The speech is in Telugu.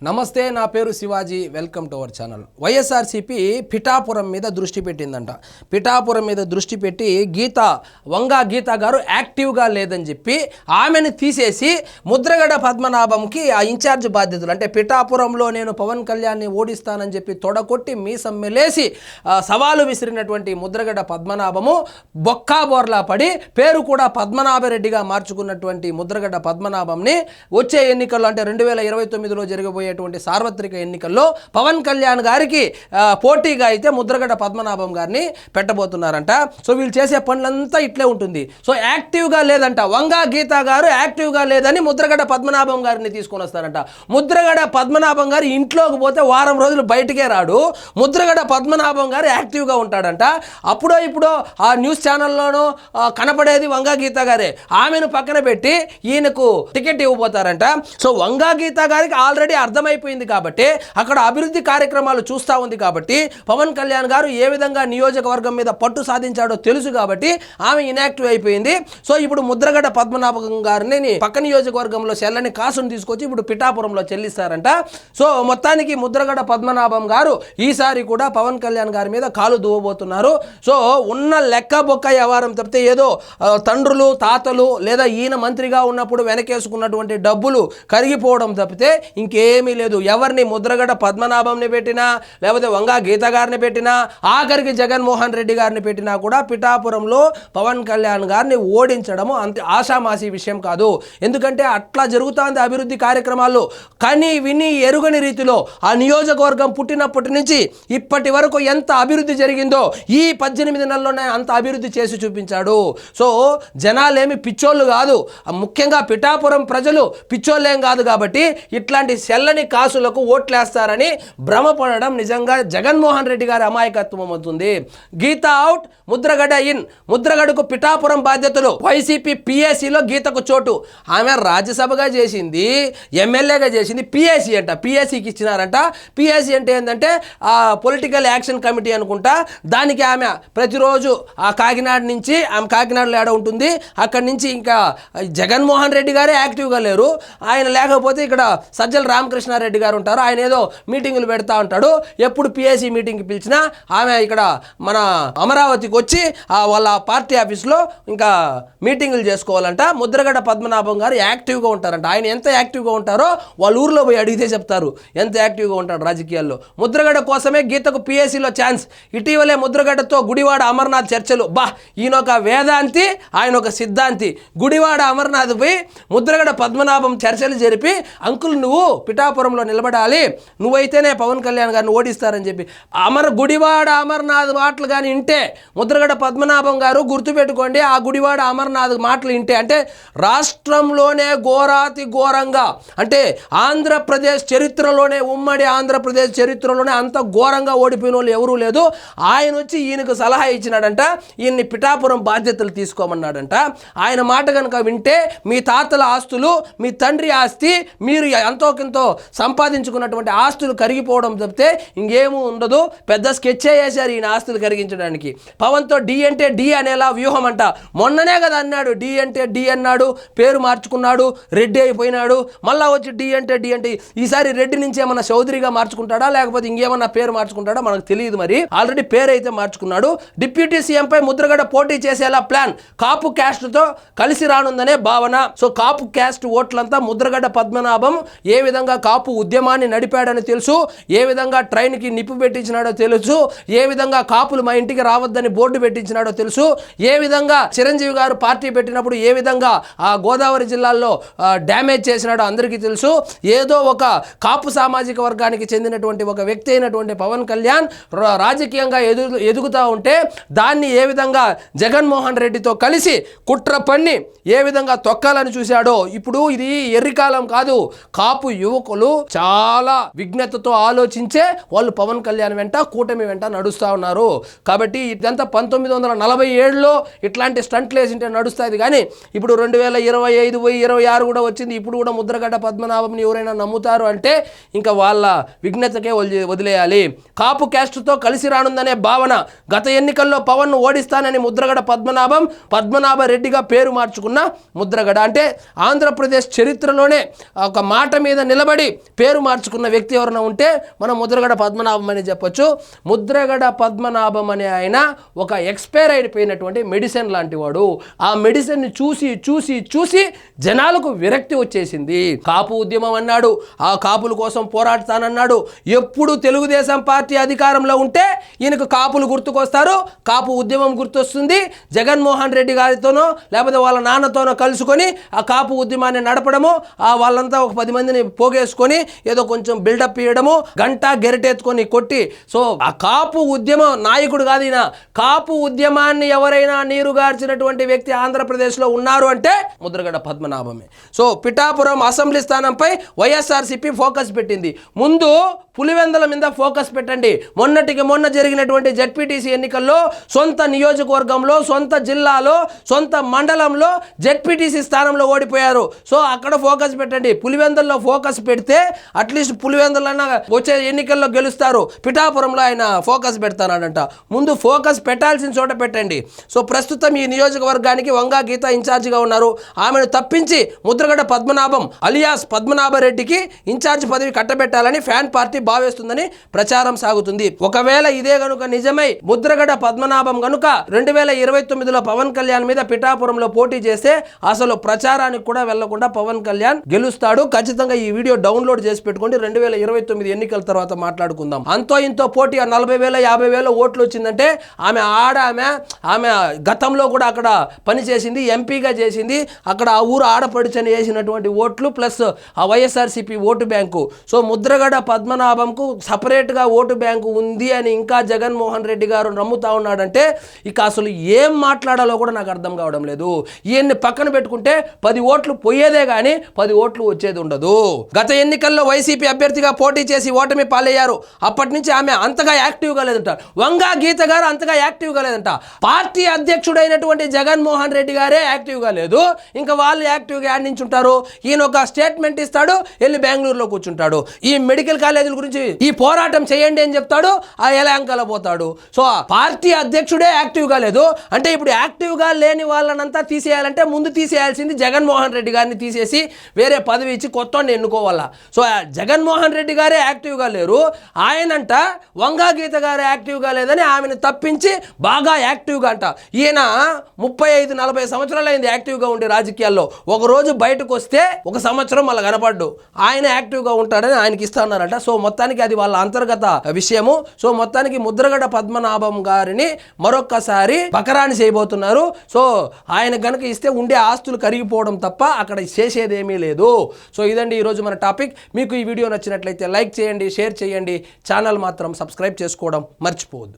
నమస్తే, నా పేరు Shivaji. Welcome to our channel. YSRCP Pithapuram మీద దృష్టి పెట్టిందంట. పిఠాపురం మీద దృష్టి పెట్టి వంగా గీత గారు యాక్టివ్గా లేదని చెప్పి ఆమెను తీసేసి ముద్రగడ పద్మనాభంకి ఆ ఇన్ఛార్జ్ బాధ్యతలు, అంటే పిఠాపురంలో నేను పవన్ కళ్యాణ్ని ఓడిస్తానని చెప్పి తొడకొట్టి మీసమ్మెలేసి సవాలు విసిరినటువంటి ముద్రగడ పద్మనాభము బొక్కాబోర్లా పడి పేరు కూడా పద్మనాభరెడ్డిగా మార్చుకున్నటువంటి ముద్రగడ పద్మనాభంని వచ్చే ఎన్నికల్లో, అంటే 2029లో జరగబోయే సార్వత్రిక ఎన్నికల్లో పవన్ కళ్యాణ్ గారికి పోటీగా అయితే ముద్రగడ పద్మనాభం గారిని పెట్టబోతున్నారంట. సో వీళ్ళు చేసే పనులంతా ఇట్లే ఉంటుంది. సో యాక్టివ్గా లేదంట, వంగా గీత గారు యాక్టివ్గా లేదని ముద్రగడ పద్మనాభం గారిని తీసుకొని వస్తారంట. ముద్రగడ పద్మనాభం గారు ఇంట్లోకి పోతే వారం రోజులు బయటికే రాడు. ముద్రగడ పద్మనాభం గారు యాక్టివ్గా ఉంటాడంట. అప్పుడో ఇప్పుడో ఆ న్యూస్ ఛానల్లోనూ కనపడేది వంగా గీత గారే. ఆమెను పక్కన పెట్టి ఈయనకు టికెట్ ఇవ్వబోతారంట. సో వంగా గీత గారికి ఆల్రెడీ అర్థమైపోయింది కాబట్టి, అక్కడ అభివృద్ధి కార్యక్రమాలు చూస్తూ ఉంది కాబట్టి, పవన్ కళ్యాణ్ గారు ఏ విధంగా నియోజకవర్గం మీద పట్టు సాధించాడో తెలుసు కాబట్టి ఆమె ఇన్యాక్టివ్ అయిపోయింది. సో ఇప్పుడు ముద్రగడ పద్మనాభం గారిని పక్క నియోజకవర్గంలో చెల్లని కాసును తీసుకొచ్చి ఇప్పుడు పిఠాపురంలో చెల్లిస్తారంట. సో మొత్తానికి ముద్రగడ పద్మనాభం గారు ఈసారి కూడా పవన్ కళ్యాణ్ గారి మీద కాలు దువ్వబోతున్నారు. సో ఉన్న లెక్క బొక్క వ్యవహారం తప్పితే ఏదో తండ్రులు తాతలు లేదా ఈయన మంత్రిగా ఉన్నప్పుడు వెనకేసుకున్నటువంటి డబ్బులు కరిగిపోవడం తప్పితే ఇంకేమీ లేదు. ఎవరిని ముద్రగడ పద్మనాభంని పెట్టినా, లేకపోతే వంగా గీత గారిని పెట్టినా, ఆఖరికి జగన్మోహన్ రెడ్డి గారిని పెట్టినా కూడా పిఠాపురంలో పవన్ కళ్యాణ్ గారిని ఓడించడము అంత ఆషామాషి విషయం కాదు. ఎందుకంటే అట్లా జరుగుతుంది అభివృద్ధి కార్యక్రమాలు. కని విని ఎరుగని రీతిలో ఆ నియోజకవర్గం పుట్టినప్పటి నుంచి ఇప్పటి వరకు ఎంత అభివృద్ధి జరిగిందో ఈ 18 నెలల్లోనే అంత అభివృద్ధి చేసి చూపించాడు. సో జనాలేమి పిచ్చోళ్ళు కాదు, ముఖ్యంగా పిఠాపురం ప్రజలు పిచ్చోళ్ళేం కాదు. కాబట్టి ఇట్లాంటి చెల్లని కాసులకు ఓట్లేస్తారని భ్రమపడడం నిజంగా జగన్మోహన్ రెడ్డి గారి అమాయకత్వం అవుతుంది. గీత అవుట్, ముద్రగడ ఇన్. ముద్రగడకు పిఠాపురం బాధ్యతలు. వైసీపీ పిఎస్సిలో గీతకు చోటు. ఆమె రాజ్యసభగా చేసింది, ఎమ్మెల్యేగా చేసింది, పిఎస్సి అంట. పిఎస్సికి ఇచ్చినారంట. పిఎస్సి అంటే ఏంటంటే పొలిటికల్ యాక్షన్ కమిటీ అనుకుంటా. దానికి ఆమె ప్రతిరోజు ఆ కాకినాడ నుంచి, ఆమె కాకినాడలో ఏడ ఉంటుంది, అక్కడి నుంచి ఇంకా జగన్మోహన్ రెడ్డి గారే యాక్టివ్గా లేరు. ఆయన లేకపోతే ఇక్కడ సజ్జల రామకృష్ణారెడ్డి గారు ఉంటారు, ఆయన ఏదో మీటింగులు పెడతా ఉంటాడు. ఎప్పుడు పిఎస్సి మీటింగ్కి పిలిచినా ఆమె ఇక్కడ మన అమరావతికి వచ్చి వాళ్ళ పార్టీ ఆఫీస్లో ఇంకా మీటింగులు చేసుకోవాలంట. ముద్రగడ పద్మనాభం గారు యాక్టివ్గా ఉంటారంట. ఆయన ఎంత యాక్టివ్గా ఉంటారో వాళ్ళ ఊర్లో పోయి అడిగితే చెప్తారు ఎంత యాక్టివ్గా ఉంటాడు రాజకీయాల్లో. ముద్రగడ కోసమే గీతకు పిఎస్సిలో ఛాన్స్. ఇటీవలే ముద్రగడతో గుడివాడ అమర్నాథ్ చర్చలు. ఈయన ఒక వేదాంతి, ఆయన ఒక సిద్ధాంతి. గుడివాడ అమర్నాథ్ పోయి ముద్రగడ పద్మనాభం చర్చలు జరిపి, అంకుల్ నువ్వు పిఠాపురంలో నిలబడాలి, నువ్వైతేనే పవన్ కళ్యాణ్ గారిని ఓడిస్తారని చెప్పి గుడివాడ అమర్నాథ్ మాటలు కానీ వింటే, ముద్రగడ పద్మనాభం గారు గుర్తుపెట్టుకోండి, ఆ గుడివాడ అమర్నాథ్ మాటలు వింటే, అంటే రాష్ట్రంలోనే ఘోరాతి ఘోరంగా, అంటే ఆంధ్రప్రదేశ్ చరిత్రలోనే, ఉమ్మడి ఆంధ్రప్రదేశ్ చరిత్రలోనే అంత ఘోరంగా ఓడిపోయిన వాళ్ళు ఎవరూ లేదు. ఆయన వచ్చి ఈయనకు సలహా ఇచ్చినాడంట, ఈయన్ని పిఠాపురం బాధ్యతలు తీసుకోమన్నాడంట. ఆయన మాట కనుక వింటే మీ తాతల ఆస్తులు, మీ తండ్రి ఆస్తి, మీరు ఎంతోకింతో సంపాదించుకున్నటువంటి ఆస్తులు కరిగిపోవడం తప్పితే ఇంకేమూ ఉండదు. పెద్ద స్కెచ్ వేశారు ఈయన ఆస్తులు కరిగించడానికి. పవన్తో డి అంటే డి అనేలా వ్యూహం అంట. మొన్ననే కదా అన్నాడు, డి అంటే డి అన్నాడు, పేరు మార్చుకున్నాడు, రెడ్డి అయిపోయినాడు. మళ్ళా వచ్చి డి అంటే డి అంటే ఈసారి రెడ్డి నుంచి ఏమన్నా చౌదరిగా మార్చుకుంటాడా లేకపోతే ఇంకేమన్నా పేరు మార్చుకుంటాడా మనకు తెలియదు. మరి ఆల్రెడీ పేరు అయితే మార్చుకున్నాడు. డిప్యూటీ సీఎంపై ముద్రగడ పోటీ చేసేలా ప్లాన్. కాపు క్యాస్ట్తో కలిసి రానుందనే భావన. సో కాపు క్యాస్ట్ ఓట్లంతా ముద్రగడ పద్మనాభం ఏ విధంగా కాపు ఉద్యమాన్ని నడిపాడని తెలుసు, ఏ విధంగా ట్రైన్కి నిప్పు పెట్టించినాడో తెలుసు, ఏ విధంగా కాపులు మా ఇంటికి రావద్దని బోర్డు పెట్టించినాడో తెలుసు, ఏ విధంగా చిరంజీవి గారు పార్టీ పెట్టినప్పుడు ఏ విధంగా ఆ గోదావరి జిల్లాల్లో డ్యామేజ్ చేసినాడో అందరికీ తెలుసు. ఏదో ఒక కాపు సామాజిక వర్గానికి చెందినటువంటి ఒక వ్యక్తి అయినటువంటి పవన్ కళ్యాణ్ రాజకీయంగా ఎదుగుతూ ఉంటే దాన్ని ఏ విధంగా జగన్మోహన్ రెడ్డితో కలిసి కుట్ర పన్ని ఏ విధంగా తొక్కాలని చూశాడో. ఇప్పుడు ఇది ఎర్రికాలం కాదు. కాపు యువకులు చాలా విజ్ఞతతో ఆలోచించే వాళ్ళు పవన్ కళ్యాణ్ వెంట, కూటమి వెంట నడుస్తూ ఉన్నారు. కాబట్టి ఇదంతా 1947లో ఇట్లాంటి స్టంట్లు వేసింటే నడుస్తుంది. కానీ ఇప్పుడు 2025, 26 కూడా వచ్చింది. ఇప్పుడు కూడా ముద్రగడ పద్మనాభంని ఎవరైనా నమ్ముతారు అంటే ఇంకా వాళ్ళ విజ్ఞతకే వదిలేయాలి. కాపు క్యాస్ట్తో కలిసి రానుందనే భావన. గత ఎన్నికల్లో పవన్ను ఓడిస్తానని ముద్రగడ పద్మనాభ రెడ్డిగా పేరు మార్చుకున్న ముద్రగడ, అంటే ఆంధ్రప్రదేశ్ చరిత్రలోనే ఒక మాట మీద నిలబడి పేరు మార్చుకున్న వ్యక్తి ఎవరైనా ఉంటే మనం ముద్రగడ పద్మనాభం అని చెప్పొచ్చు. ముద్రగడ పద్మనాభం అనే ఆయన ఒక ఎక్స్పైర్ అయిపోయినటువంటి మెడిసిన్ లాంటి వాడు. ఆ మెడిసిన్ని చూసి చూసి చూసి జనాలకు విరక్తి వచ్చేసింది. కాపు ఉద్యమం అన్నాడు, ఆ కాపుల కోసం పోరాడతానన్నాడు. ఎప్పుడు తెలుగుదేశం పార్టీ అధికారంలో ఉంటే ఈయనకు కాపులు గుర్తుకొస్తారు, కాపు ఉద్యమం గుర్తొస్తుంది. జగన్మోహన్ రెడ్డి గారితోనో లేకపోతే వాళ్ళ నాన్నతోనో కలుసుకొని ఆ కాపు ఉద్యమాన్ని నడపడము, వాళ్ళంతా ఒక 10 మందిని పోగేసుకొని ఏదో కొంచెం బిల్డప్ ఇవ్వడము, గంట గెరటెత్తుకొని కొట్టి. సో ఆ కాపు ఉద్యమం నాయకుడు కాదు ఈయన. కాపు ఉద్యమాన్ని ఎవరైనా నీరుగార్చినటువంటి వ్యక్తి ఆంధ్రప్రదేశ్లో ఉన్నారు అంటే ముద్రగడ పద్మనాభమే. సో పిఠాపురం అసెంబ్లీ స్థానంపై వైఎస్ఆర్సీపీ ఫోకస్ పెట్టింది. ముందు పులివెందుల మీద ఫోకస్ పెట్టండి. మొన్న జరిగినటువంటి జెడ్పీటీసీ ఎన్నికల్లో సొంత నియోజకవర్గంలో, సొంత జిల్లాలో, సొంత మండలంలో జెడ్పీటీసీ స్థానంలో ఓడిపోయారు. సో అక్కడ ఫోకస్ పెట్టండి. పులివెందుల్లో ఫోకస్ పెడితే అట్లీస్ట్ పులివెందులన్నా వచ్చే ఎన్నికల్లో గెలుస్తారు. పిఠాపురంలో ఆయన ఫోకస్ పెడతానంట. ముందు ఫోకస్ పెట్టాల్సిన చోట పెట్టండి. సో ప్రస్తుతం ఈ నియోజకవర్గానికి వంగా గీత ఇన్ఛార్జిగా ఉన్నారు. ఆమెను తప్పించి ముద్రగడ పద్మనాభం అలియాస్ పద్మనాభరెడ్డికి ఇన్ఛార్జ్ పదవి కట్టబెట్టాలని ఫ్యాన్ పార్టీ భావిస్తుందని ప్రచారం సాగుతుంది. ఒకవేళ ఇదే గనుక నిజమై ముద్రగడ పద్మనాభం గనుక 2029లో పవన్ కళ్యాణ్ మీద పిఠాపురంలో పోటీ చేస్తే అసలు ప్రచారానికి కూడా వెళ్లకుండా పవన్ కళ్యాణ్ గెలుస్తాడు. ఖచ్చితంగా ఈ వీడియో డౌన్లోడ్ చేసి పెట్టుకోండి. 2029 ఎన్నికల తర్వాత మాట్లాడుకుందాం. అంతో ఇంతో పోటీ 40,000 50,000 ఓట్లు వచ్చిందంటే ఆమె గతంలో కూడా అక్కడ పనిచేసింది, ఎంపీగా చేసింది. అక్కడ ఆ ఊరు ఆడపడుచని వేసినటువంటి ఓట్లు ప్లస్ ఆ YSRCP vote bank. So Mudragada పద్మనాభంకు సపరేట్గా ఓటు బ్యాంకు ఉంది అని ఇంకా జగన్మోహన్ రెడ్డి గారు నమ్ముతా ఉన్నాడంటే ఇక అసలు ఏం మాట్లాడాలో కూడా నాకు అర్థం కావడం లేదు. ఈయన్ని పక్కన పెట్టుకుంటే 10 ఓట్లు పోయేదే కానీ 10 ఓట్లు వచ్చేది ఉండదు. గత ఎన్నికల్లో వైసీపీ అభ్యర్థిగా పోటీ చేసి ఓటమి పాలయ్యారు. అప్పటి నుంచి ఆమె అంతగా యాక్టివ్గా లేదంట. వంగా గీత గారు అంతగా యాక్టివ్గా లేదంట. పార్టీ అధ్యక్షుడైనటువంటి జగన్మోహన్ రెడ్డి గారే యాక్టివ్గా లేదు. ఇంకా వాళ్ళు యాక్టివ్గా ఆడించుంటారు. ఈయన ఒక స్టేట్మెంట్ ఇస్తాడు, వెళ్ళి బెంగళూరులో కూర్చుంటాడు. ఈ మెడికల్ కాలేజీల గురించి ఈ పోరాటం చేయండి అని చెప్తాడు, ఆ ఎలాంకల పోతాడు. సో పార్టీ అధ్యక్షుడే యాక్టివ్గా లేదు అంటే ఇప్పుడు యాక్టివ్గా లేని వాళ్ళనంతా తీసేయాలంటే ముందు తీసేయాల్సింది జగన్మోహన్ రెడ్డి గారిని తీసేసి వేరే పదవి ఇచ్చి కొత్తని ఎన్నుకోవాలా. సో జగన్మోహన్ రెడ్డి గారే యాక్టివ్గా లేరు. ఆయనంట వంగా గీత గారు యాక్టివ్గా లేదని ఆమెను తప్పించి బాగా యాక్టివ్గా అంట. ఈయన 35-40 సంవత్సరాలు అయింది యాక్టివ్గా ఉండే రాజకీయాల్లో. ఒక రోజు బయటకు వస్తే 1 సంవత్సరం మళ్ళీ కనపడ్డు. ఆయన యాక్టివ్గా ఉంటాడని ఆయనకి ఇస్తాన్నారట. సో మొత్తానికి అది వాళ్ళ అంతర్గత విషయము. సో మొత్తానికి ముద్రగడ పద్మనాభం గారిని మరొక్కసారి బకరాని చేయబోతున్నారు. సో ఆయన గనక ఇస్తే ఉండే ఆస్తులు కరిగిపోవడం తప్ప అక్కడ చేసేదేమీ లేదు. సో ఇదండి ఈరోజు మన టాపిక్. మీకు ఈ వీడియో నచ్చినట్లయితే లైక్ చేయండి, షేర్ చేయండి, ఛానల్ మాత్రం సబ్స్క్రైబ్ చేసుకోవడం మర్చిపోవద్దు.